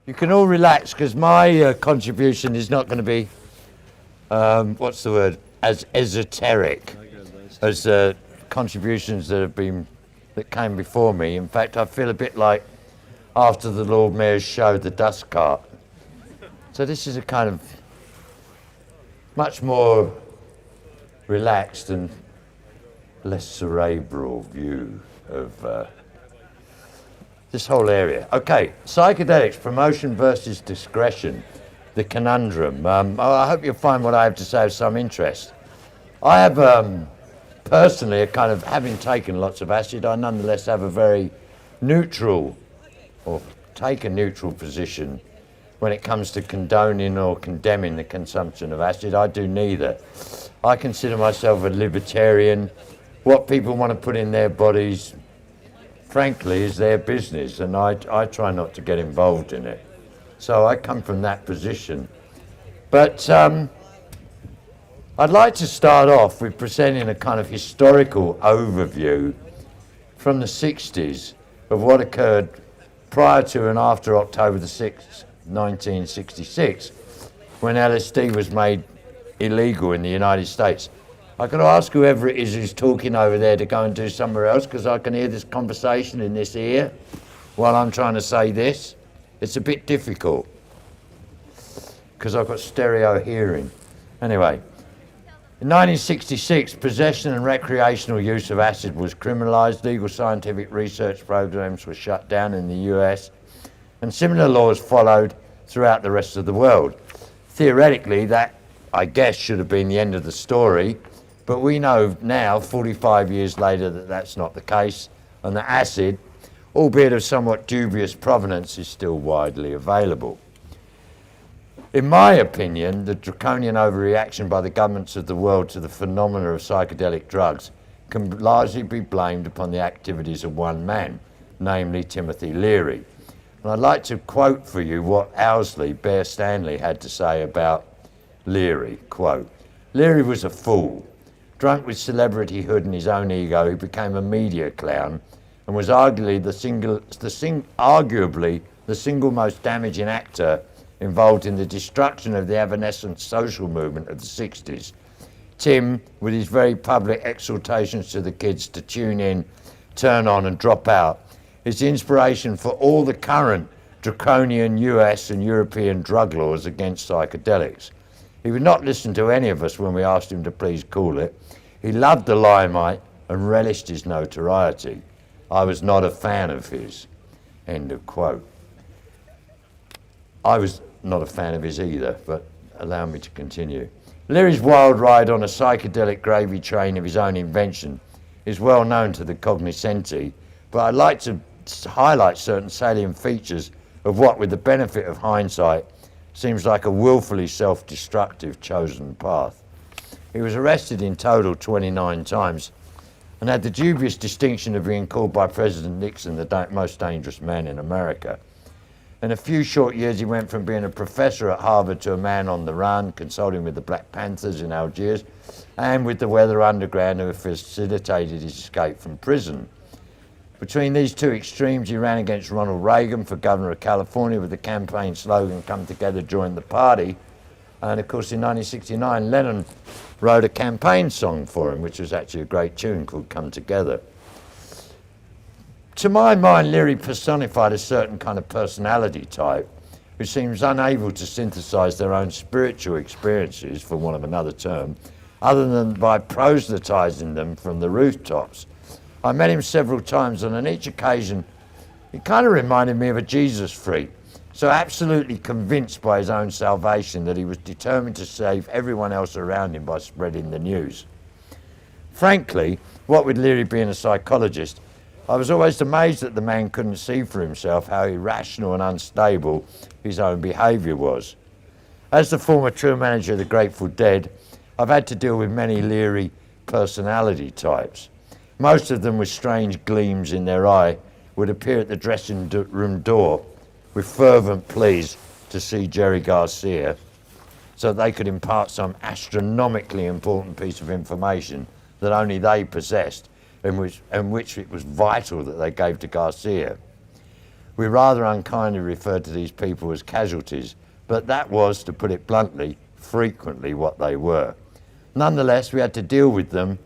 You can all relax because my contribution is not going to be, what's the word, as esoteric as contributions that came before me. In fact, I feel a bit like after the Lord Mayor's show, The Dust Cart. So this is a kind of much more relaxed and less cerebral view of this whole area. Okay, psychedelics, promotion versus discretion, the conundrum. I hope you'll find what I have to say of some interest. I have personally, a kind of, having taken lots of acid, I nonetheless have a very neutral, or take a neutral position when it comes to condoning or condemning the consumption of acid. I do neither. I consider myself a libertarian. What people want to put in their bodies, frankly, is their business, and I try not to get involved in it. So I come from that position. But I'd like to start off with presenting a kind of historical overview from the 60s of what occurred prior to and after October the 6th, 1966, when LSD was made illegal in the United States. I'm going to ask whoever it is who's talking over there to go and do somewhere else, because I can hear this conversation in this ear while I'm trying to say this. It's a bit difficult because I've got stereo hearing. Anyway, in 1966, possession and recreational use of acid was criminalised. Legal scientific research programs were shut down in the US, and similar laws followed throughout the rest of the world. Theoretically, that, I guess, should have been the end of the story, but we know now, 45 years later, that that's not the case, and that acid, albeit of somewhat dubious provenance, is still widely available. In my opinion, the draconian overreaction by the governments of the world to the phenomena of psychedelic drugs can largely be blamed upon the activities of one man, namely Timothy Leary. And I'd like to quote for you what Owsley, Bear Stanley, had to say about Leary. Quote, "Leary was a fool. Drunk with celebrityhood and his own ego, he became a media clown and was arguably the single most damaging actor involved in the destruction of the evanescent social movement of the 60s. Tim, with his very public exhortations to the kids to tune in, turn on and drop out, is the inspiration for all the current draconian US and European drug laws against psychedelics. He would not listen to any of us when we asked him to please cool it. He loved the limelight and relished his notoriety. I was not a fan of his." End of quote. I was not a fan of his either, but allow me to continue. Leary's wild ride on a psychedelic gravy train of his own invention is well known to the cognoscenti, but I'd like to highlight certain salient features of what, with the benefit of hindsight, seems like a willfully self-destructive chosen path. He was arrested in total 29 times and had the dubious distinction of being called by President Nixon the most dangerous man in America. In a few short years, he went from being a professor at Harvard to a man on the run, consulting with the Black Panthers in Algiers and with the Weather Underground, who facilitated his escape from prison. Between these two extremes, he ran against Ronald Reagan for governor of California with the campaign slogan, "Come together, join the party." And of course, in 1969, Lennon wrote a campaign song for him, which was actually a great tune called "Come Together." To my mind, Leary personified a certain kind of personality type who seems unable to synthesize their own spiritual experiences, for want of another term, other than by proselytizing them from the rooftops. I met him several times, and on each occasion, he kind of reminded me of a Jesus freak, so absolutely convinced by his own salvation that he was determined to save everyone else around him by spreading the news. Frankly, what with Leary being a psychologist, I was always amazed that the man couldn't see for himself how irrational and unstable his own behaviour was. As the former tour manager of the Grateful Dead, I've had to deal with many Leary personality types. Most of them, with strange gleams in their eye, would appear at the dressing room door with fervent pleas to see Jerry Garcia so that they could impart some astronomically important piece of information that only they possessed, and which it was vital that they gave to Garcia. We rather unkindly referred to these people as casualties, but that was, to put it bluntly, frequently what they were. Nonetheless, we had to deal with them.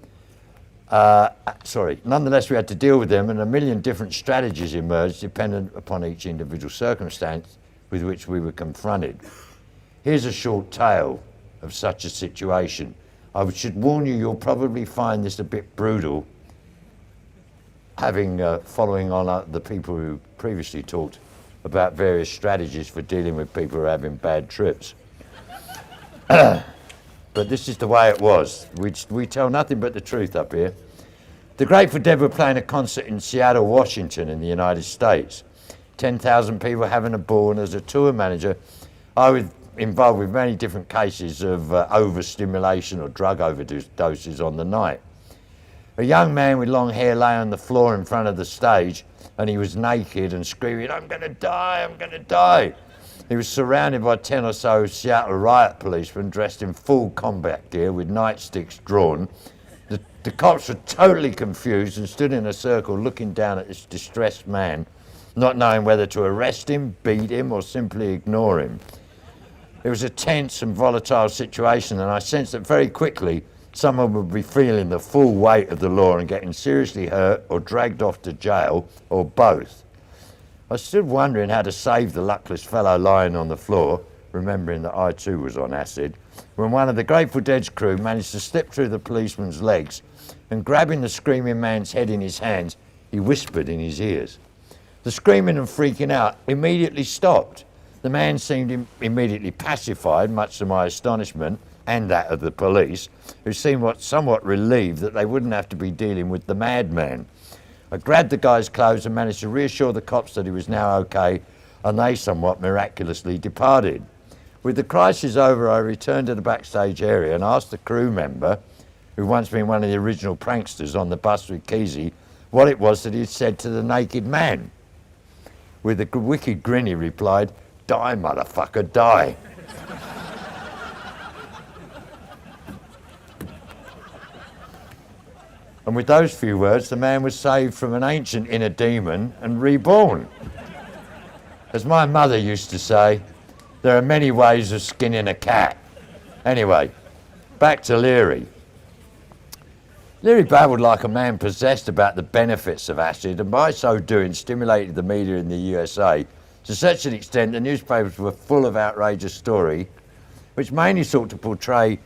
Nonetheless, we had to deal with them, and a million different strategies emerged dependent upon each individual circumstance with which we were confronted. Here's a short tale of such a situation. I should warn you, you'll probably find this a bit brutal, having following on the people who previously talked about various strategies for dealing with people who are having bad trips. But this is the way it was. We tell nothing but the truth up here. The Grateful Dead were playing a concert in Seattle, Washington in the United States. 10,000 people having a ball, and as a tour manager, I was involved with many different cases of overstimulation or drug overdoses on the night. A young man with long hair lay on the floor in front of the stage, and he was naked and screaming, "I'm gonna die, I'm gonna die." He was surrounded by 10 or so Seattle riot policemen dressed in full combat gear with nightsticks drawn. The cops were totally confused and stood in a circle looking down at this distressed man, not knowing whether to arrest him, beat him, or simply ignore him. It was a tense and volatile situation, and I sensed that very quickly someone would be feeling the full weight of the law and getting seriously hurt or dragged off to jail, or both. I stood wondering how to save the luckless fellow lying on the floor, remembering that I too was on acid, when one of the Grateful Dead's crew managed to slip through the policeman's legs, and grabbing the screaming man's head in his hands, he whispered in his ears. The screaming and freaking out immediately stopped. The man seemed immediately pacified, much to my astonishment and that of the police, who seemed somewhat relieved that they wouldn't have to be dealing with the madman. I grabbed the guy's clothes and managed to reassure the cops that he was now okay, and they somewhat miraculously departed. With the crisis over, I returned to the backstage area and asked the crew member, who'd once been one of the original pranksters on the bus with Kesey, what it was that he'd said to the naked man. With a wicked grin, he replied, "Die, motherfucker, die." And with those few words, the man was saved from an ancient inner demon and reborn. As my mother used to say, there are many ways of skinning a cat. Anyway, back to Leary. Leary babbled like a man possessed about the benefits of acid, and by so doing stimulated the media in the USA to such an extent the newspapers were full of outrageous story, which mainly sought to portray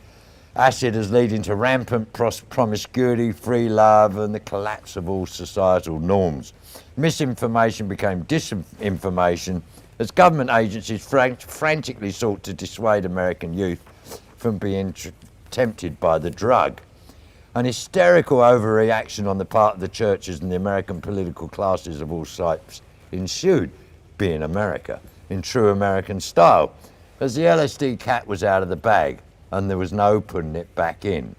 acid as leading to rampant promiscuity, free love, and the collapse of all societal norms. Misinformation became disinformation as government agencies frantically sought to dissuade American youth from being tempted by the drug. An hysterical overreaction on the part of the churches and the American political classes of all types ensued, being America, in true American style, as the LSD cat was out of the bag and there was no putting it back in.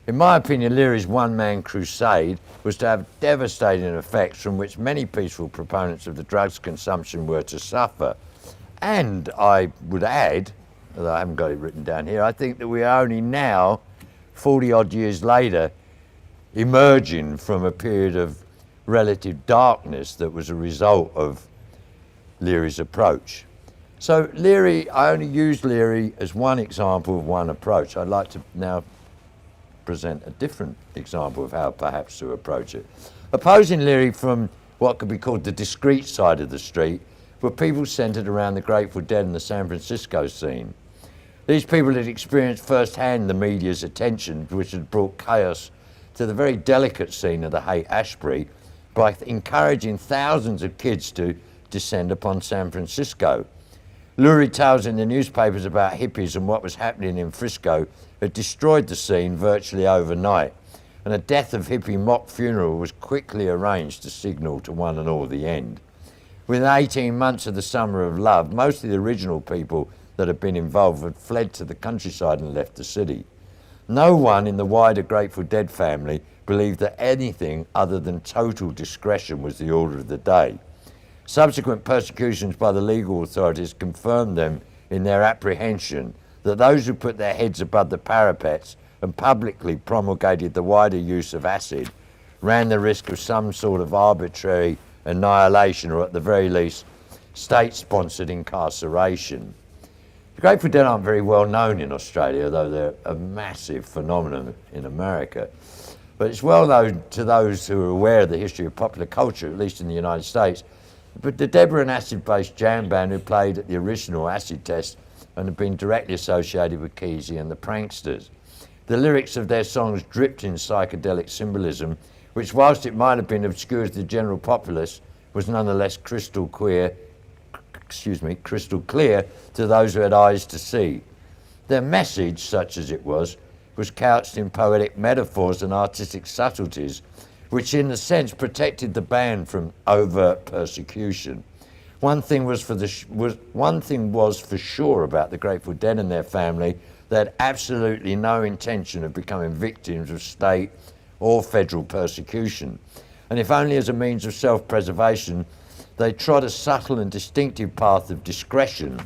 In my opinion, Leary's one-man crusade was to have devastating effects from which many peaceful proponents of the drugs consumption were to suffer. And I would add, although I haven't got it written down here, I think that we are only now, 40-odd years later, emerging from a period of relative darkness that was a result of Leary's approach. So Leary, I only used Leary as one example of one approach. I'd like to now present a different example of how perhaps to approach it. Opposing Leary from what could be called the discreet side of the street were people centered around the Grateful Dead and the San Francisco scene. These people had experienced firsthand the media's attention, which had brought chaos to the very delicate scene of the Haight-Ashbury by encouraging thousands of kids to descend upon San Francisco. Lurid tales in the newspapers about hippies and what was happening in Frisco had destroyed the scene virtually overnight, and a death of hippie mock funeral was quickly arranged to signal to one and all the end. Within 18 months of the Summer of Love, most of the original people that had been involved had fled to the countryside and left the city. No one in the wider Grateful Dead family believed that anything other than total discretion was the order of the day. Subsequent persecutions by the legal authorities confirmed them in their apprehension that those who put their heads above the parapets and publicly promulgated the wider use of acid ran the risk of some sort of arbitrary annihilation, or at the very least, state-sponsored incarceration. The Grateful Dead aren't very well known in Australia, though they're a massive phenomenon in America. But it's well known to those who are aware of the history of popular culture, at least in the United States. But the Dead were an acid-based jam band who played at the original Acid Test and have been directly associated with Kesey and the Pranksters. The lyrics of their songs dripped in psychedelic symbolism, which, whilst it might have been obscure to the general populace, was nonetheless crystal clear to those who had eyes to see. Their message, such as it was couched in poetic metaphors and artistic subtleties, which in a sense protected the band from overt persecution. One thing was for sure about the Grateful Dead and their family: they had absolutely no intention of becoming victims of state or federal persecution. And if only as a means of self-preservation, they trod a subtle and distinctive path of discretion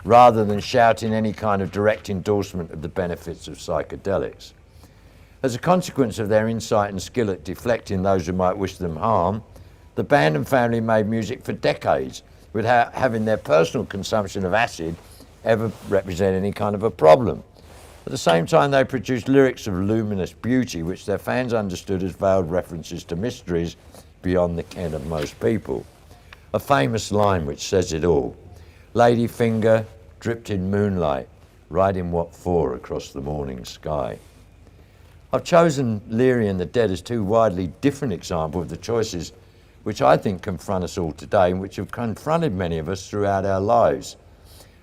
rather than shouting any kind of direct endorsement of the benefits of psychedelics. As a consequence of their insight and skill at deflecting those who might wish them harm, the band and family made music for decades without having their personal consumption of acid ever represent any kind of a problem. At the same time, they produced lyrics of luminous beauty, which their fans understood as veiled references to mysteries beyond the ken of most people. A famous line which says it all: "Ladyfinger dripped in moonlight, riding what for across the morning sky." I've chosen Leary and the Dead as two widely different examples of the choices which I think confront us all today and which have confronted many of us throughout our lives.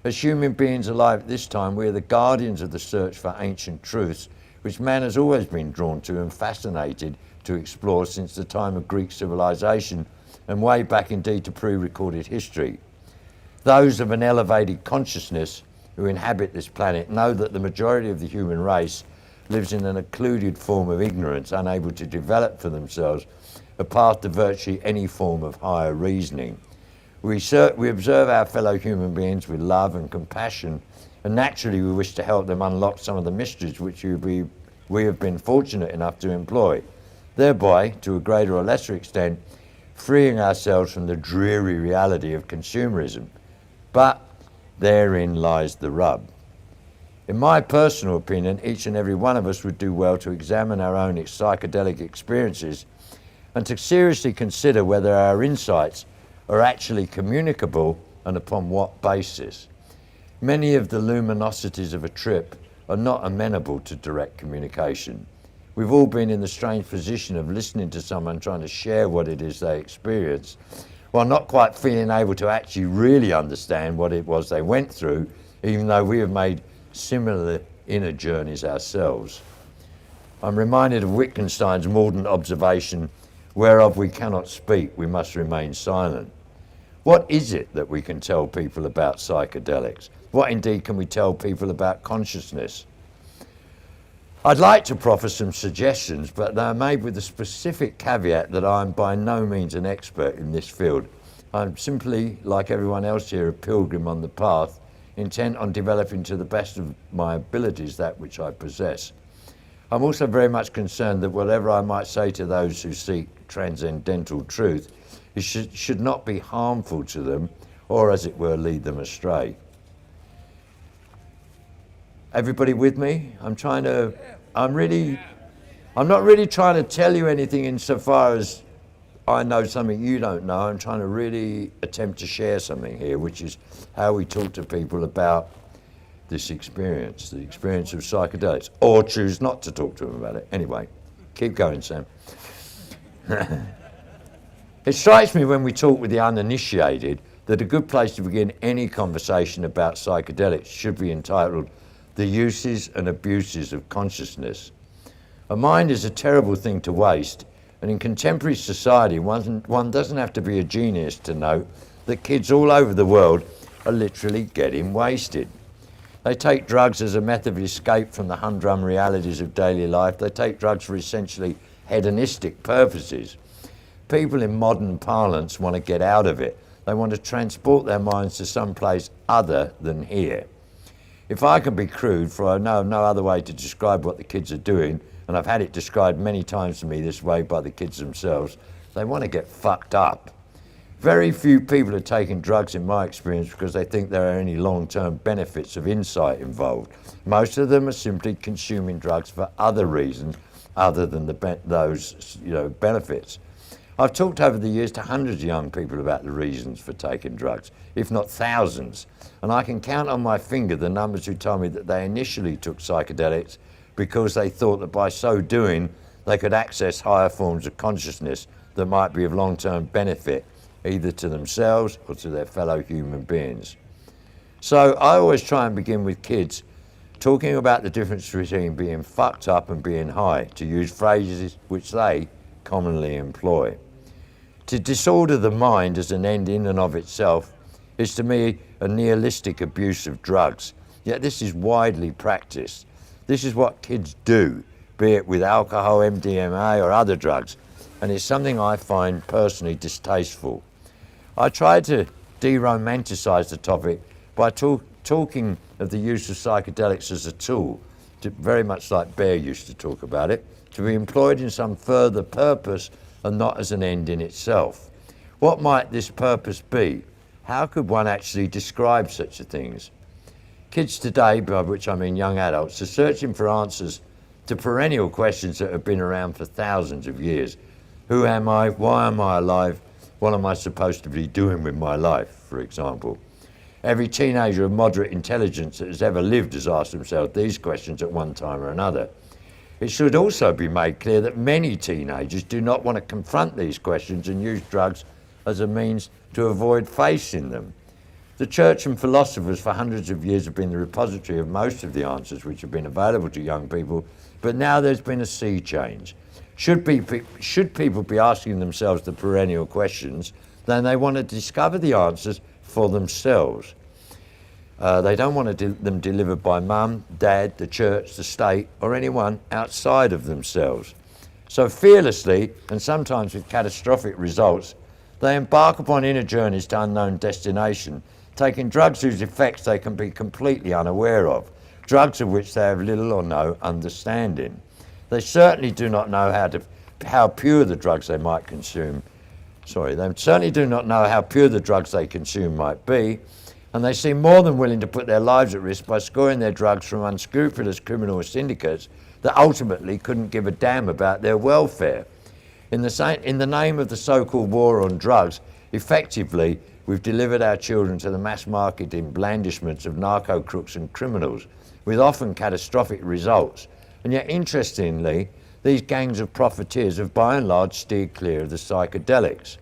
As human beings alive at this time, we are the guardians of the search for ancient truths which man has always been drawn to and fascinated to explore since the time of Greek civilization and way back indeed to pre-recorded history. Those of an elevated consciousness who inhabit this planet know that the majority of the human race lives in an occluded form of ignorance, unable to develop for themselves a path to virtually any form of higher reasoning. We observe our fellow human beings with love and compassion, and naturally we wish to help them unlock some of the mysteries which we have been fortunate enough to employ, thereby, to a greater or lesser extent, freeing ourselves from the dreary reality of consumerism. But therein lies the rub. In my personal opinion, each and every one of us would do well to examine our own psychedelic experiences and to seriously consider whether our insights are actually communicable and upon what basis. Many of the luminosities of a trip are not amenable to direct communication. We've all been in the strange position of listening to someone trying to share what it is they experienced, while not quite feeling able to actually really understand what it was they went through, even though we have made similar inner journeys ourselves. I'm reminded of Wittgenstein's mordant observation, "Whereof we cannot speak, we must remain silent." What is it that we can tell people about psychedelics? What indeed can we tell people about consciousness? I'd like to proffer some suggestions, but they are made with the specific caveat that I am by no means an expert in this field. I'm simply, like everyone else here, a pilgrim on the path, intent on developing to the best of my abilities that which I possess. I'm also very much concerned that whatever I might say to those who seek transcendental truth, it should not be harmful to them, or as it were, lead them astray. Everybody with me? I'm not really trying to tell you anything insofar as I know something you don't know. I'm trying to really attempt to share something here, which is how we talk to people about this experience, the experience of psychedelics, or choose not to talk to them about it. Anyway, keep going, Sam. It strikes me when we talk with the uninitiated that a good place to begin any conversation about psychedelics should be entitled "The Uses and Abuses of Consciousness." A mind is a terrible thing to waste, and in contemporary society one doesn't have to be a genius to note that kids all over the world are literally getting wasted. They take drugs as a method of escape from the humdrum realities of daily life. They take drugs for essentially hedonistic purposes. People in modern parlance want to get out of it. They want to transport their minds to some place other than here. If I can be crude, for I know of no other way to describe what the kids are doing, and I've had it described many times to me this way by the kids themselves, they want to get fucked up. Very few people are taking drugs in my experience because they think there are any long-term benefits of insight involved. Most of them are simply consuming drugs for other reasons other than those benefits. I've talked over the years to hundreds of young people about the reasons for taking drugs, if not thousands, and I can count on my finger the numbers who told me that they initially took psychedelics because they thought that by so doing they could access higher forms of consciousness that might be of long-term benefit either to themselves or to their fellow human beings. So I always try and begin with kids talking about the difference between being fucked up and being high, to use phrases which they commonly employ. To disorder the mind as an end in and of itself is to me a nihilistic abuse of drugs, yet this is widely practiced. This is what kids do, be it with alcohol, MDMA or other drugs, and it's something I find personally distasteful. I try to de-romanticize the topic by talking of the use of psychedelics as a tool, very much like Bear used to talk about it, to be employed in some further purpose and not as an end in itself. What might this purpose be? How could one actually describe such things? Kids today, by which I mean young adults, are searching for answers to perennial questions that have been around for thousands of years. Who am I? Why am I alive? What am I supposed to be doing with my life, for example? Every teenager of moderate intelligence that has ever lived has asked themselves these questions at one time or another. It should also be made clear that many teenagers do not want to confront these questions and use drugs as a means to avoid facing them. The church and philosophers for hundreds of years have been the repository of most of the answers which have been available to young people, but now there's been a sea change. Should people be asking themselves the perennial questions, then they want to discover the answers for themselves. They don't want them delivered by mum, dad, the church, the state, or anyone outside of themselves. So fearlessly, and sometimes with catastrophic results, they embark upon inner journeys to unknown destination, taking drugs whose effects they can be completely unaware of, drugs of which they have little or no understanding. They certainly do not know how pure the drugs they might consume. They certainly do not know how pure the drugs they consume might be, and they seem more than willing to put their lives at risk by scoring their drugs from unscrupulous criminal syndicates that ultimately couldn't give a damn about their welfare. In the name of the so-called war on drugs, effectively, we've delivered our children to the mass marketing blandishments of narco crooks and criminals, with often catastrophic results. And yet, interestingly, these gangs of profiteers have by and large steered clear of the psychedelics.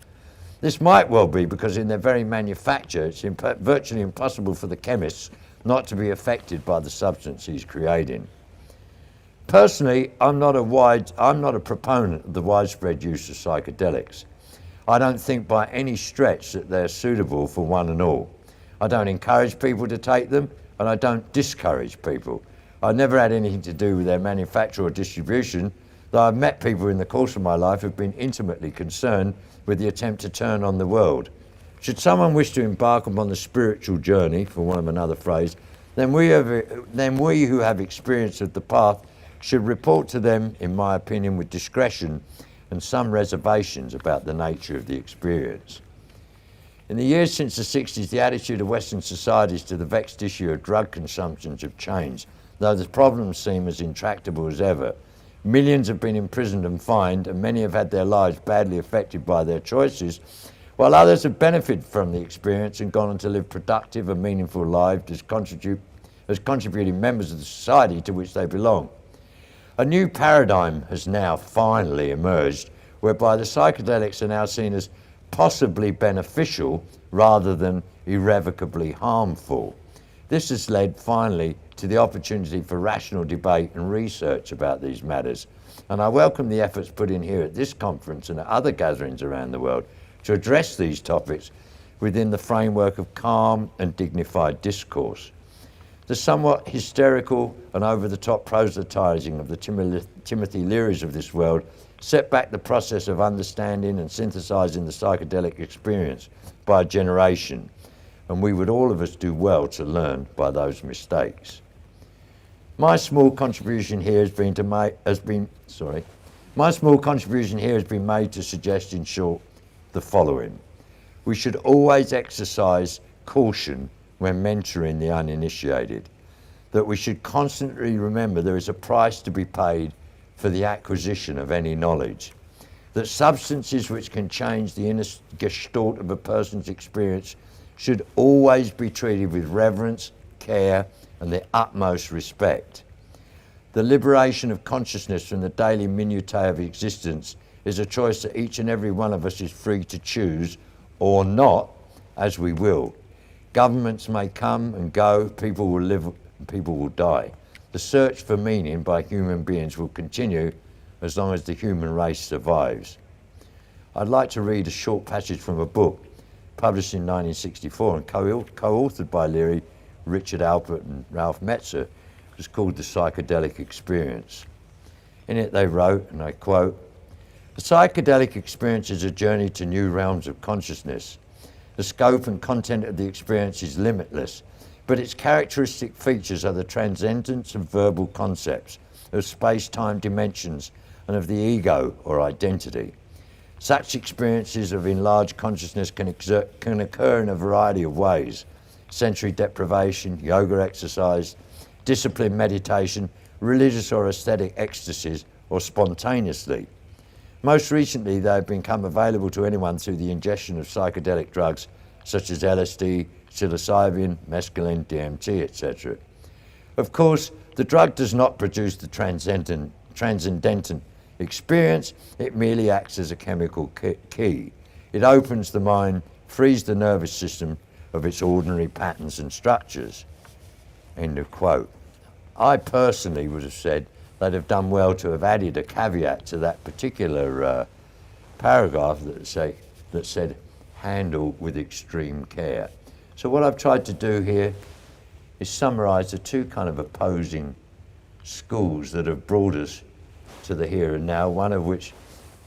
This might well be because in their very manufacture, it's virtually impossible for the chemists not to be affected by the substance he's creating. Personally, I'm not a proponent of the widespread use of psychedelics. I don't think by any stretch that they're suitable for one and all. I don't encourage people to take them, and I don't discourage people. I never had anything to do with their manufacture or distribution, though I've met people in the course of my life who've been intimately concerned with the attempt to turn on the world. Should someone wish to embark upon the spiritual journey, for want of another phrase, then we who have experience of the path should report to them, in my opinion, with discretion and some reservations about the nature of the experience. In the years since the 60s, the attitude of Western societies to the vexed issue of drug consumptions have changed, though the problems seem as intractable as ever. Millions have been imprisoned and fined, and many have had their lives badly affected by their choices, while others have benefited from the experience and gone on to live productive and meaningful lives as contributing members of the society to which they belong. A new paradigm has now finally emerged, whereby the psychedelics are now seen as possibly beneficial rather than irrevocably harmful. This has led finally to the opportunity for rational debate and research about these matters, and I welcome the efforts put in here at this conference and at other gatherings around the world to address these topics within the framework of calm and dignified discourse. The somewhat hysterical and over-the-top proselytizing of the Timothy Learys of this world set back the process of understanding and synthesizing the psychedelic experience by a generation, and we would all of us do well to learn by those mistakes. My small contribution here has been made to suggest, in short, the following. We should always exercise caution when mentoring the uninitiated, that we should constantly remember there is a price to be paid for the acquisition of any knowledge, that substances which can change the inner gestalt of a person's experience should always be treated with reverence, care, and the utmost respect. The liberation of consciousness from the daily minutiae of existence is a choice that each and every one of us is free to choose, or not, as we will. Governments may come and go, people will live, people will die. The search for meaning by human beings will continue as long as the human race survives. I'd like to read a short passage from a book published in 1964 and co-authored by Leary, Richard Alpert and Ralph Metzer. It was called The Psychedelic Experience. In it they wrote, and I quote, "The psychedelic experience is a journey to new realms of consciousness. The scope and content of the experience is limitless, but its characteristic features are the transcendence of verbal concepts, of space-time dimensions, and of the ego or identity. Such experiences of enlarged consciousness can occur in a variety of ways: sensory deprivation, yoga exercise, disciplined meditation, religious or aesthetic ecstasies, or spontaneously. Most recently, they have become available to anyone through the ingestion of psychedelic drugs such as LSD, psilocybin, mescaline, DMT, etc. Of course, the drug does not produce the transcendental experience, it merely acts as a chemical key. It opens the mind, frees the nervous system of its ordinary patterns and structures." End of quote. I personally would have said they'd have done well to have added a caveat to that particular paragraph that said, handle with extreme care. So what I've tried to do here is summarize the two kind of opposing schools that have brought us to the here and now, one of which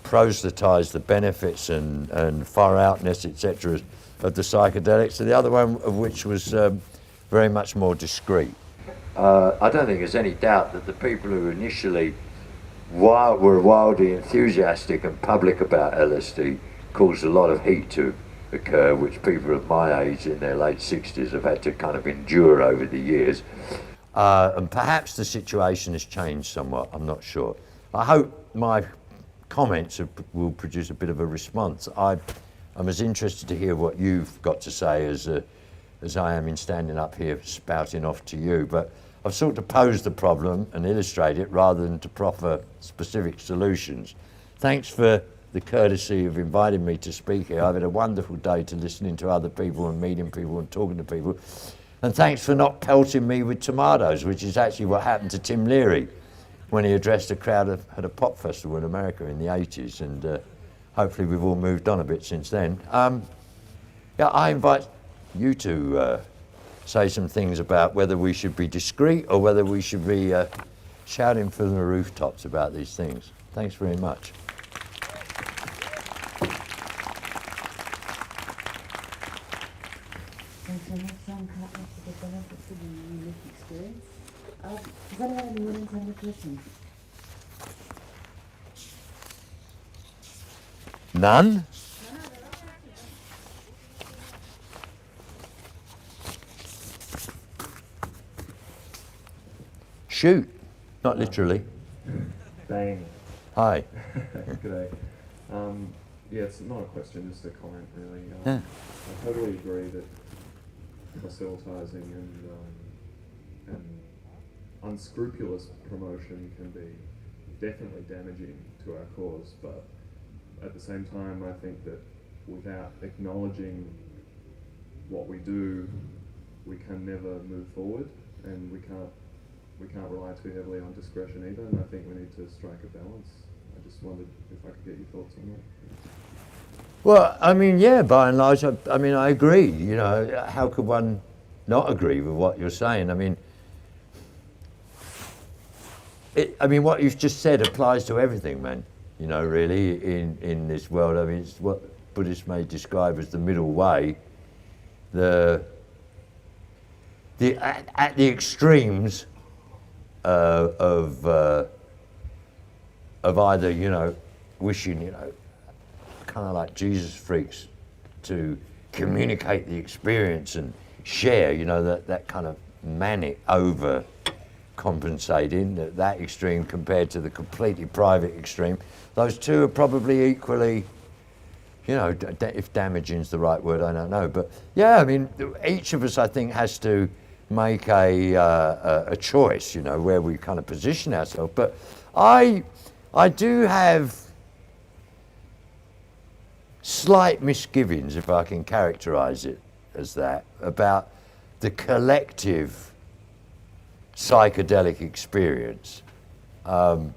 proselytized the benefits and far outness, etc., of the psychedelics, and the other one of which was very much more discreet. I don't think there's any doubt that the people who initially were wildly enthusiastic and public about LSD caused a lot of heat to occur, which people of my age in their late 60s have had to kind of endure over the years. And perhaps the situation has changed somewhat, I'm not sure. I hope my comments will produce a bit of a response. I'm as interested to hear what you've got to say as I am in standing up here spouting off to you, but I've sought to pose the problem and illustrate it rather than to proffer specific solutions. Thanks for the courtesy of inviting me to speak here. I've had a wonderful day to listening to other people and meeting people and talking to people. And thanks for not pelting me with tomatoes, which is actually what happened to Tim Leary when he addressed a crowd at a pop festival in America in the 80s. And hopefully we've all moved on a bit since then. Yeah, I invite you to say some things about whether we should be discreet or whether we should be shouting from the rooftops about these things. Thanks very much. So next song partners to the benefits of the unique experience. Does anyone in the audience have any questions? None? Shoot, not literally. Bang. Hi. G'day. Yeah, it's not a question, just a comment really. Yeah. I totally agree that proselytizing and unscrupulous promotion can be definitely damaging to our cause, but at the same time I think that without acknowledging what we do, we can never move forward, and we can't rely too heavily on discretion either, and I think we need to strike a balance. I just wondered if I could get your thoughts on that. Well, I mean, yeah, by and large, I mean, I agree. You know, how could one not agree with what you're saying? I mean, what you've just said applies to everything, man. You know, really, in this world. I mean, it's what Buddhists may describe as the middle way. At the extremes of either, you know, wishing, you know, kind of like Jesus freaks, to communicate the experience and share, you know, that kind of manic over compensating, that extreme compared to the completely private extreme. Those two are probably equally, you know, if damaging is the right word, I don't know. But yeah, I mean, each of us, I think, has to make a choice, you know, where we kind of position ourselves. But I do have slight misgivings, if I can characterize it as that, about the collective psychedelic experience. I've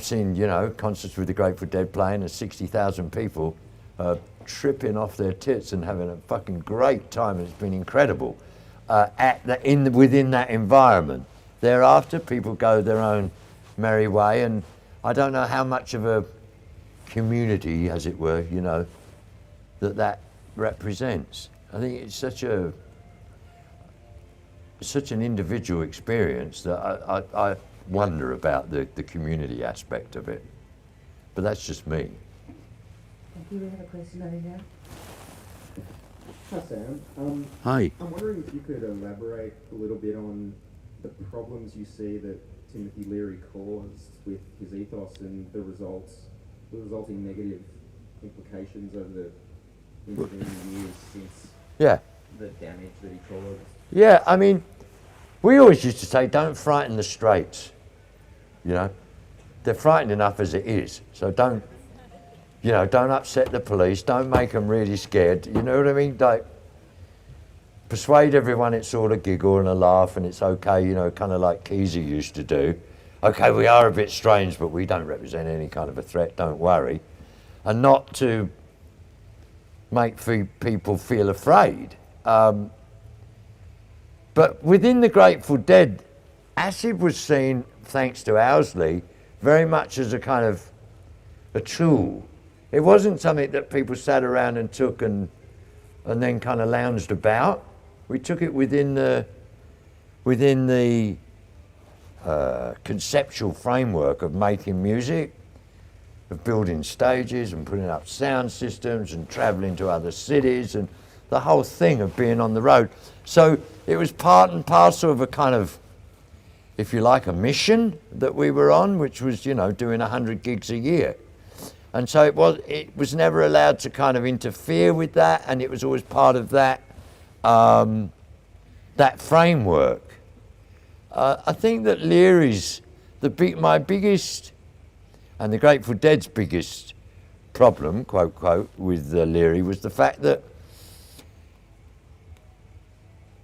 seen, you know, concerts with the Grateful Dead playing and 60,000 people tripping off their tits and having a fucking great time. It's been incredible within that environment. Thereafter, people go their own merry way, and I don't know how much of a community, as it were, you know, that represents. I think it's such an individual experience that I wonder about the community aspect of it. But that's just me. Thank you. We have a question over here. Hi Sam. Hi. I'm wondering if you could elaborate a little bit on the problems you see that Timothy Leary caused with his ethos and the resulting negative implications over the intervening years since the damage that he caused. Yeah, I mean, we always used to say, don't frighten the straights, you know. They're frightened enough as it is, so don't upset the police, don't make them really scared, you know what I mean? Like, persuade everyone it's all a giggle and a laugh and it's okay, you know, kind of like Kesey used to do. Okay, we are a bit strange, but we don't represent any kind of a threat, don't worry. And not to make people feel afraid. But within the Grateful Dead, acid was seen, thanks to Owsley, very much as a kind of a tool. It wasn't something that people sat around and took and then kind of lounged about. We took it within the conceptual framework of making music, of building stages and putting up sound systems and traveling to other cities and the whole thing of being on the road. So it was part and parcel of a kind of, if you like, a mission that we were on, which was, you know, doing 100 gigs a year. And so it was never allowed to kind of interfere with that, and it was always part of that that framework. I think that Leary's, my biggest, and the Grateful Dead's biggest problem, quote, quote, with Leary was the fact that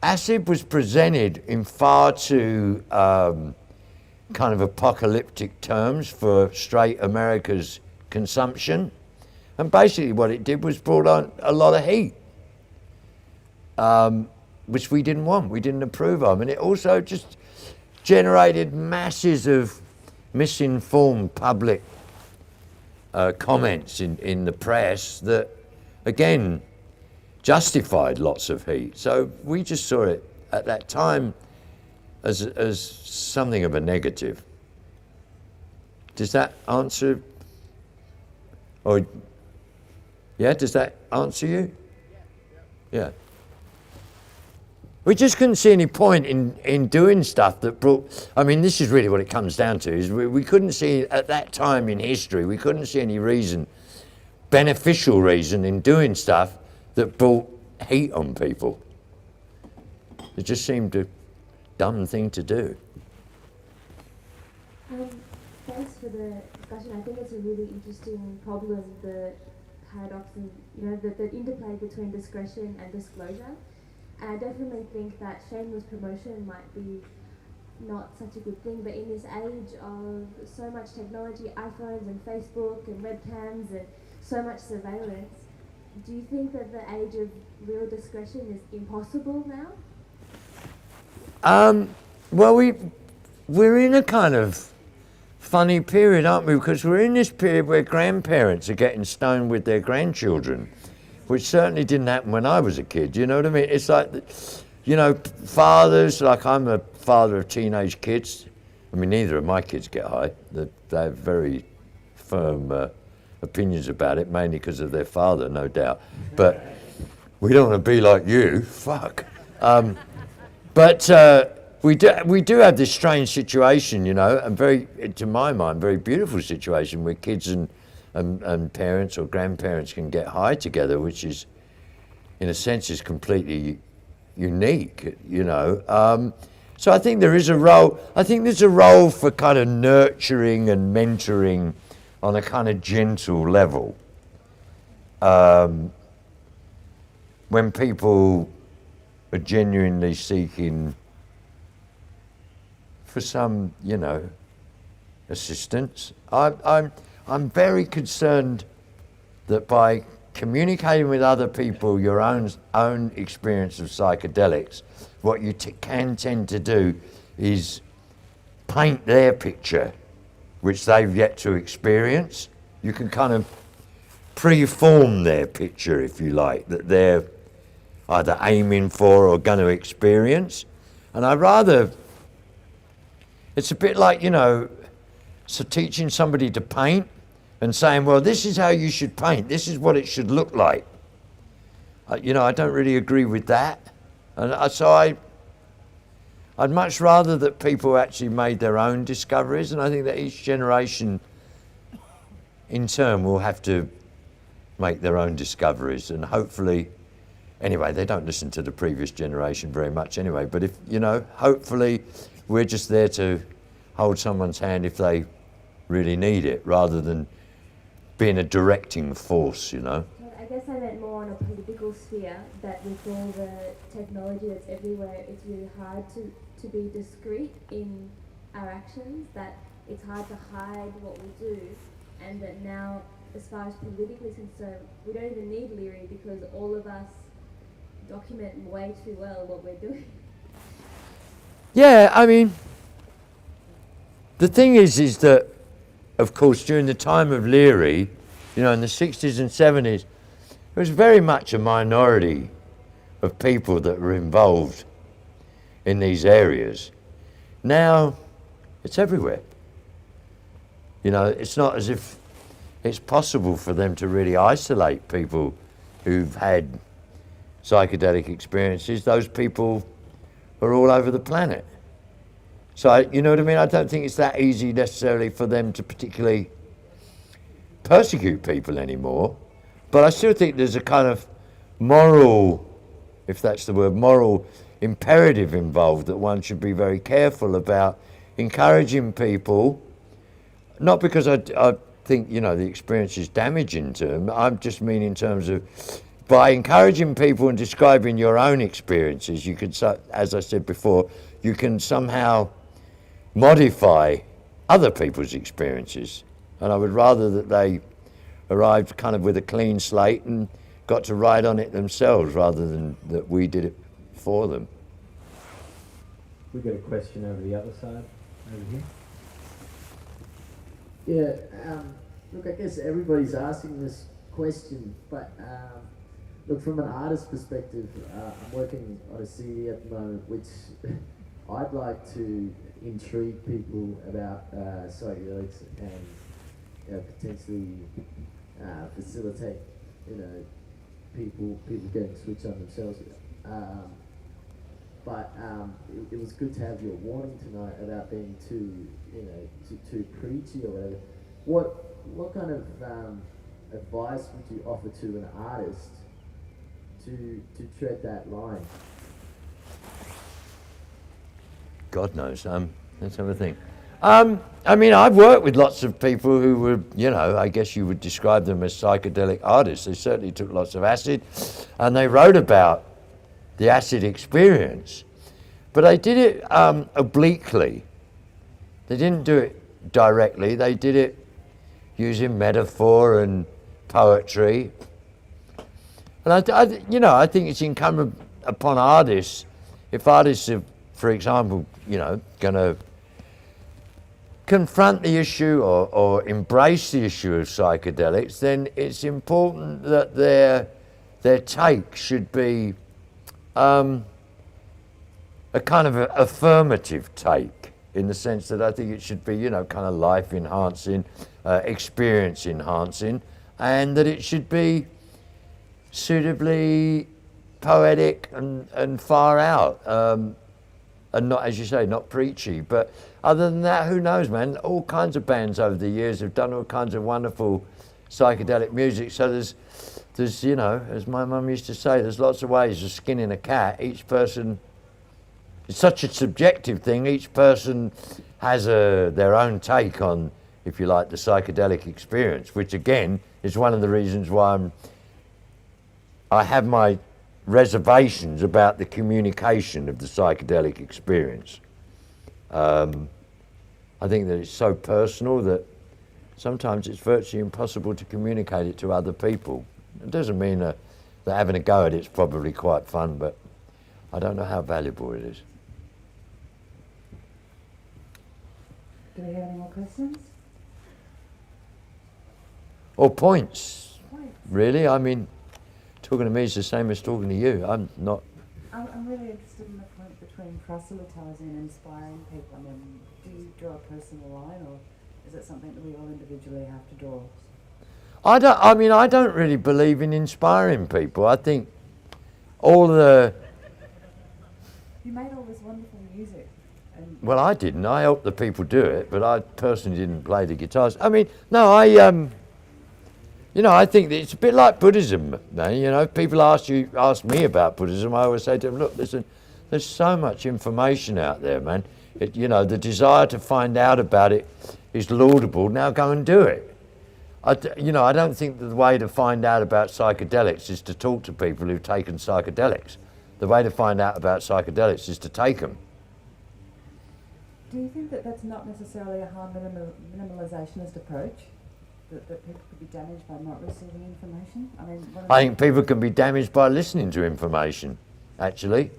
acid was presented in far too kind of apocalyptic terms for straight America's consumption. And basically what it did was brought on a lot of heat, which we didn't want, we didn't approve of. And it also just generated masses of misinformed public comments in the press that, again, justified lots of heat. So we just saw it at that time as something of a negative. Does that answer? Or, yeah, does that answer you? Yeah. We just couldn't see any point in doing stuff that brought, I mean, this is really what it comes down to, is we couldn't see, at that time in history, we couldn't see any reason, beneficial reason in doing stuff that brought heat on people. It just seemed a dumb thing to do. Thanks for the discussion. I think it's a really interesting problem, the paradox and, you know, the interplay between discretion and disclosure. And I definitely think that shameless promotion might be not such a good thing, but in this age of so much technology, iPhones and Facebook and webcams and so much surveillance, do you think that the age of real discretion is impossible now? Well, we're in a kind of funny period, aren't we? Because we're in this period where grandparents are getting stoned with their grandchildren, which certainly didn't happen when I was a kid, you know what I mean? It's like, you know, fathers, like I'm a father of teenage kids. I mean, neither of my kids get high. They have very firm opinions about it, mainly because of their father, no doubt. But we don't want to be like you, fuck. But we do have this strange situation, you know, and very, to my mind, very beautiful situation where kids and parents or grandparents can get high together, which is, in a sense, is completely unique, you know. So I think there is a role. I think there's a role for kind of nurturing and mentoring on a kind of gentle level. When people are genuinely seeking for some, you know, assistance. I'm very concerned that by communicating with other people your own experience of psychedelics, what you can tend to do is paint their picture, which they've yet to experience. You can kind of preform their picture, if you like, that they're either aiming for or going to experience. And it's a bit like, you know, so teaching somebody to paint and saying, well, this is how you should paint, this is what it should look like. You know, I don't really agree with that. And so I'd much rather that people actually made their own discoveries, and I think that each generation in turn will have to make their own discoveries, and hopefully, anyway, they don't listen to the previous generation very much anyway, but if, you know, hopefully we're just there to hold someone's hand if they really need it, rather than being a directing force, you know. I guess I meant more on a political sphere, that with all the technology that's everywhere, it's really hard to be discreet in our actions, that it's hard to hide what we do, and that now, as far as politically concerned, we don't even need Leary because all of us document way too well what we're doing. Yeah, I mean, the thing is that, of course, during the time of Leary, you know, in the 60s and 70s, there was very much a minority of people that were involved in these areas. Now, it's everywhere. You know, it's not as if it's possible for them to really isolate people who've had psychedelic experiences. Those people are all over the planet. So, you know what I mean? I don't think it's that easy necessarily for them to particularly persecute people anymore. But I still think there's a kind of moral, if that's the word, moral imperative involved, that one should be very careful about encouraging people, not because I think, you know, the experience is damaging to them. I just mean in terms of, by encouraging people and describing your own experiences, you could, as I said before, you can somehow modify other people's experiences. And I would rather that they arrived kind of with a clean slate and got to ride on it themselves, rather than that we did it for them. We've got a question over the other side, over here. Yeah, look, I guess everybody's asking this question, but look, from an artist perspective, I'm working on a CD at the moment, which I'd like to intrigue people about psychedelics and potentially facilitate, you know, people getting switched on themselves. But it was good to have your warning tonight about being too, you know, too preachy or whatever. What kind of advice would you offer to an artist to tread that line? God knows. Let's have a think. I mean, I've worked with lots of people who were, you know, I guess you would describe them as psychedelic artists. They certainly took lots of acid, and they wrote about the acid experience. But they did it obliquely. They didn't do it directly. They did it using metaphor and poetry. And I think it's incumbent upon artists, if artists are, for example, you know, going to confront the issue or embrace the issue of psychedelics, then it's important that their take should be a kind of affirmative take, in the sense that I think it should be, you know, kind of life enhancing, experience enhancing, and that it should be suitably poetic and far out, and not, as you say, not preachy. But other than that, who knows, man? All kinds of bands over the years have done all kinds of wonderful psychedelic music. So there's you know, as my mum used to say, there's lots of ways of skinning a cat. Each person, it's such a subjective thing. Each person has their own take on, if you like, the psychedelic experience, which again is one of the reasons why I have my reservations about the communication of the psychedelic experience. I think that it's so personal that sometimes it's virtually impossible to communicate it to other people. It doesn't mean that having a go at it's probably quite fun, but I don't know how valuable it is. Do we have any more questions? Or points, really. I mean, talking to me is the same as talking to you. I'm I'm really interested in the point between proselytising and inspiring people. I mean, do you draw a personal line, or is it something that we all individually have to draw? I don't really believe in inspiring people. I think all the... You made all this wonderful music. And Well, I didn't. I helped the people do it, but I personally didn't play the guitars. I mean, no, you know, I think that it's a bit like Buddhism, man. You know, if people ask me about Buddhism, I always say to them, look, listen, there's so much information out there, man. You know, the desire to find out about it is laudable. Now go and do it. You know, I don't think that the way to find out about psychedelics is to talk to people who've taken psychedelics. The way to find out about psychedelics is to take them. do you think that that's not necessarily a harm minimalisationist approach? That people could be damaged by not receiving information? I mean, I think people can be damaged by listening to information, actually.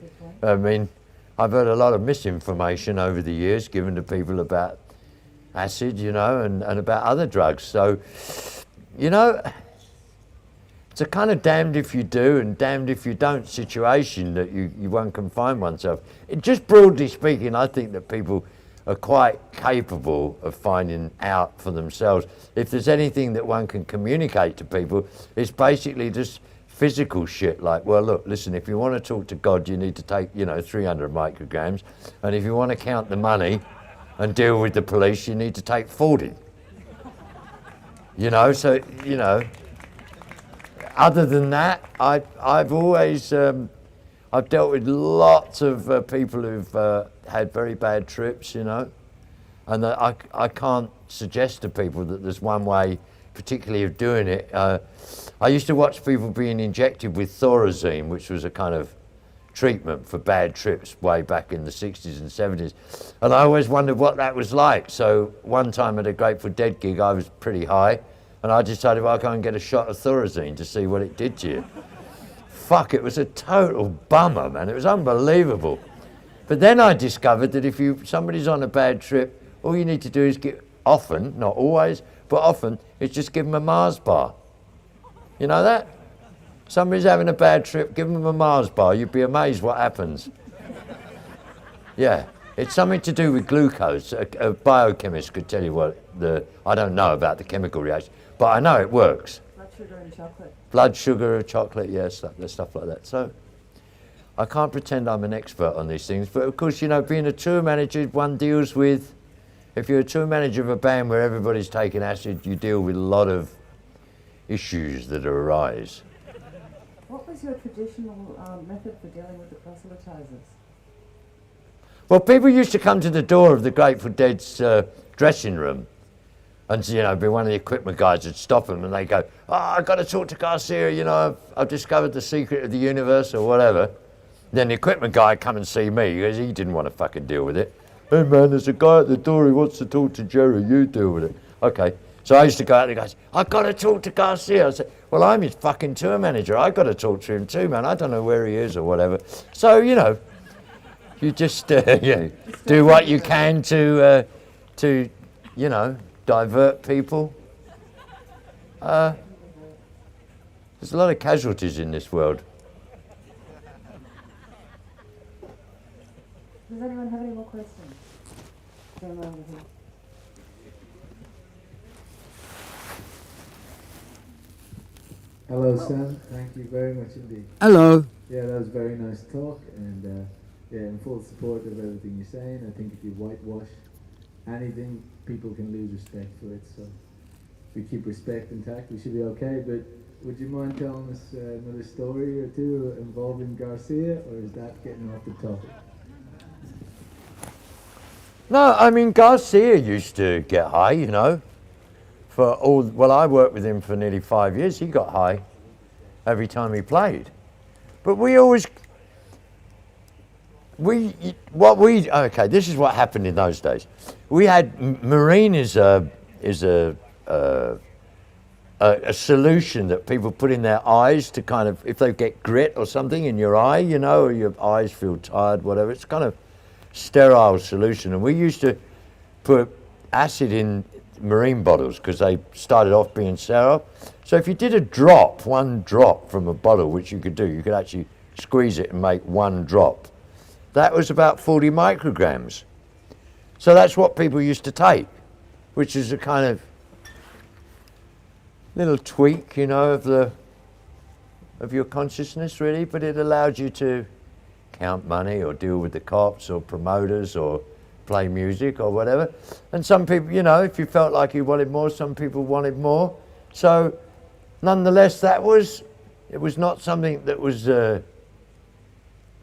I mean, I've heard a lot of misinformation over the years given to people about acid, you know, and about other drugs. So, you know, it's a kind of damned if you do and damned if you don't situation that you one can find oneself. Just broadly speaking, I think that people are quite capable of finding out for themselves. If there's anything that one can communicate to people, it's basically just physical shit like, well, look, listen, if you want to talk to God, you need to take, you know, 300 micrograms. And if you want to count the money and deal with the police, you need to take 40. You know, so, you know, other than that, I've always, I've dealt with lots of people who've had very bad trips, you know, and I can't suggest to people that there's one way particularly of doing it. I used to watch people being injected with Thorazine, which was a kind of treatment for bad trips way back in the 60s and 70s, and I always wondered what that was like. So one time at a Grateful Dead gig, I was pretty high, and I decided, well, I'll go and get a shot of Thorazine to see what it did to you. Fuck, it was a total bummer, man. It was unbelievable. But then I discovered that if somebody's on a bad trip, all you need to do is often, not always, but often, is just give them a Mars bar. You know that? Somebody's having a bad trip, give them a Mars bar. You'd be amazed what happens. Yeah, it's something to do with glucose. A biochemist could tell you what I don't know about the chemical reaction, but I know it works. blood sugar and chocolate. Blood sugar, chocolate, yes, stuff like that. So I can't pretend I'm an expert on these things, but of course, you know, being a tour manager, one deals with, if you're a tour manager of a band where everybody's taking acid, you deal with a lot of issues that arise. What was your traditional method for dealing with the proselytizers? Well, people used to come to the door of the Grateful Dead's dressing room, and, you know, be one of the equipment guys would stop them and they go, oh, I've got to talk to Garcia, you know, I've discovered the secret of the universe or whatever. Then the equipment guy would come and see me because he didn't want to fucking deal with it. Hey man, there's a guy at the door, he wants to talk to Jerry, you deal with it. Okay, so I used to go out there and go, I've got to talk to Garcia. I said, well, I'm his fucking tour manager, I've got to talk to him too, man, I don't know where he is or whatever. So, you know, you just yeah, do what you can to you know, divert people. There's a lot of casualties in this world. Does anyone have any more questions? Gentleman over here. Hello, Sam. Thank you very much indeed. Hello. Yeah, that was a very nice talk, and yeah, in full support of everything you're saying. I think if you whitewash anything, people can lose respect for it. So if we keep respect intact, we should be okay. But would you mind telling us another story or two involving Garcia, or is that getting off the topic? No, I mean, Garcia used to get high, you know. Well, I worked with him for nearly 5 years. He got high every time he played. But okay, this is what happened in those days. We had, marine is a solution that people put in their eyes to kind of, if they get grit or something in your eye, you know, or your eyes feel tired, whatever, it's kind of sterile solution. And we used to put acid in marine bottles because they started off being sterile. So if you did one drop from a bottle, which you could do, you could actually squeeze it and make one drop. That was about 40 micrograms. So that's what people used to take, which is a kind of little tweak, you know, of your consciousness, really. But it allowed you to count money or deal with the cops or promoters or play music or whatever. And some people, you know, if you felt like you wanted more, some people wanted more. So nonetheless, it was not something that was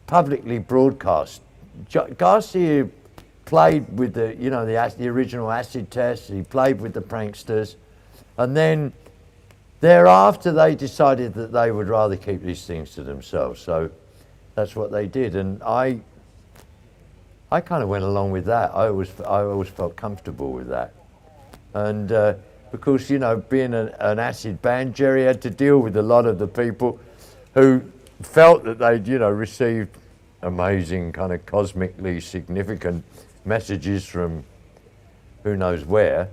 publicly broadcast. Garcia played with the, you know, the original acid test. He played with the pranksters, and then thereafter they decided that they would rather keep these things to themselves. So that's what they did, and I kind of went along with that. I always felt comfortable with that, and because, you know, being an acid band, Jerry had to deal with a lot of the people who felt that they'd, you know, received amazing kind of cosmically significant messages from who knows where,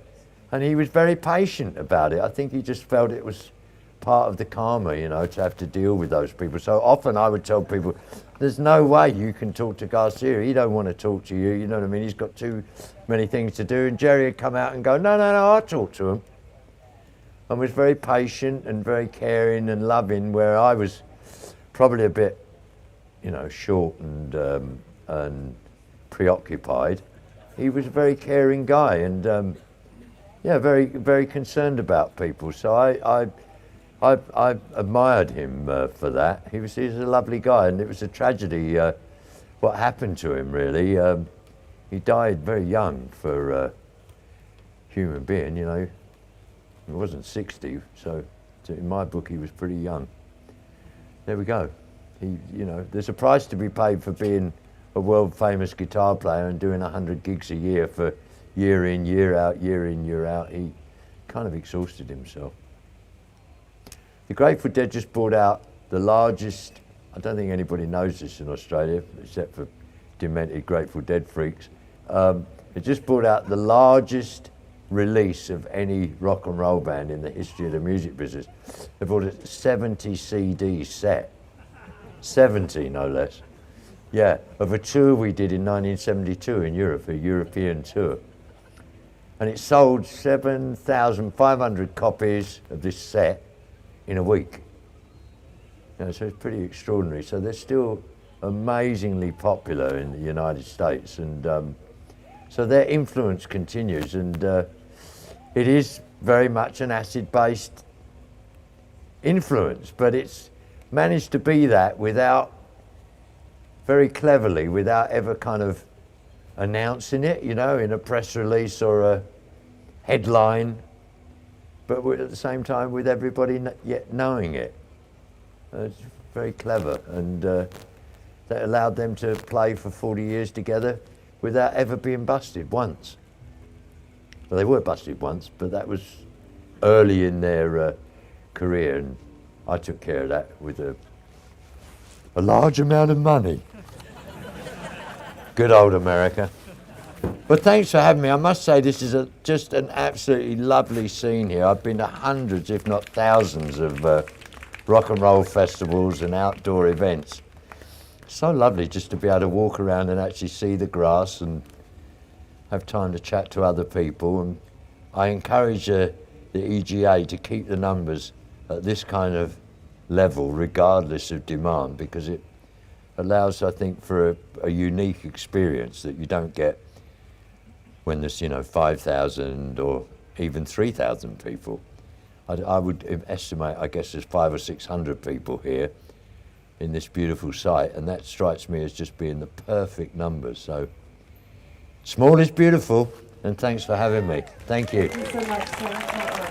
and he was very patient about it. I think he just felt it was part of the karma, you know, to have to deal with those people. So often I would tell people, there's no way you can talk to Garcia. He don't want to talk to you, you know what I mean? He's got too many things to do. And Jerry would come out and go, no, I'll talk to him. And was very patient and very caring and loving, where I was probably a bit, you know, short and preoccupied. He was a very caring guy, and yeah, very, very concerned about people. So I admired him for that. He's a lovely guy, and it was a tragedy what happened to him, really. He died very young for a human being, you know. He wasn't 60, so in my book he was pretty young. There we go. He, you know, there's a price to be paid for being a world famous guitar player and doing 100 gigs a year for year in, year out, year in, year out. He kind of exhausted himself. The Grateful Dead just brought out the largest, I don't think anybody knows this in Australia, except for demented Grateful Dead freaks. It just brought out the largest release of any rock and roll band in the history of the music business. They brought a 70 CD set, 70 no less. Yeah, of a tour we did in 1972 in Europe, a European tour. And it sold 7,500 copies of this set in a week. You know, so it's pretty extraordinary. So they're still amazingly popular in the United States, and so their influence continues, and it is very much an acid-based influence, but it's managed to be that without, very cleverly, without ever kind of announcing it, you know, in a press release or a headline, but at the same time with everybody yet knowing it. It's very clever, and that allowed them to play for 40 years together without ever being busted once. Well, they were busted once, but that was early in their career, and I took care of that with a large amount of money. Good old America. But thanks for having me. I must say this is just an absolutely lovely scene here. I've been to hundreds, if not thousands, of rock and roll festivals and outdoor events. So lovely just to be able to walk around and actually see the grass and have time to chat to other people. And I encourage the EGA to keep the numbers at this kind of level, regardless of demand, because it allows, I think, for a unique experience that you don't get when there's, 5,000 or even 3,000 people. I would estimate, I guess, there's 500 or 600 people here in this beautiful site, and that strikes me as just being the perfect number. So, small is beautiful, and thanks for having me. Thank you. Thank you so much.